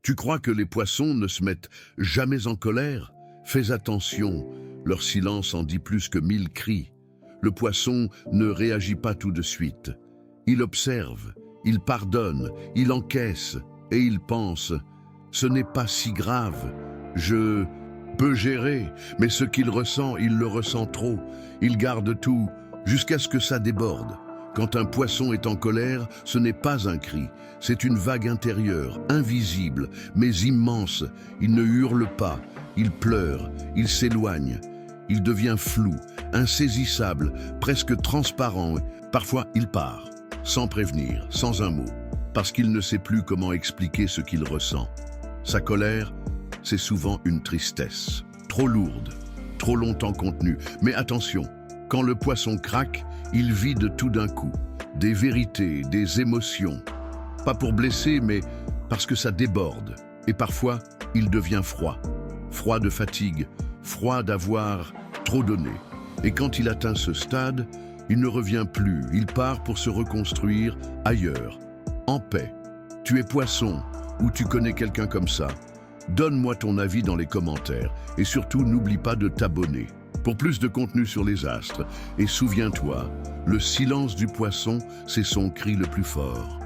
Tu crois que les poissons ne se mettent jamais en colère? Fais attention, leur silence en dit plus que 1000 cris. Le poisson ne réagit pas tout de suite. Il observe, il pardonne, il encaisse et il pense « Ce n'est pas si grave, je peux gérer ». Mais ce qu'il ressent, il le ressent trop. Il garde tout jusqu'à ce que ça déborde. Quand un poisson est en colère, ce n'est pas un cri, c'est une vague intérieure, invisible, mais immense. Il ne hurle pas, il pleure, il s'éloigne, il devient flou, insaisissable, presque transparent. Parfois, il part, sans prévenir, sans un mot, parce qu'il ne sait plus comment expliquer ce qu'il ressent. Sa colère, c'est souvent une tristesse, trop lourde, trop longtemps contenue. Mais attention, quand le poisson craque, il vide tout d'un coup, des vérités, des émotions. Pas pour blesser, mais parce que ça déborde. Et parfois, il devient froid. Froid de fatigue, froid d'avoir trop donné. Et quand il atteint ce stade, il ne revient plus. Il part pour se reconstruire ailleurs, en paix. Tu es poisson, ou tu connais quelqu'un comme ça? Donne-moi ton avis dans les commentaires. Et surtout, n'oublie pas de t'abonner pour plus de contenu sur les astres. Et souviens-toi, le silence du poisson, c'est son cri le plus fort.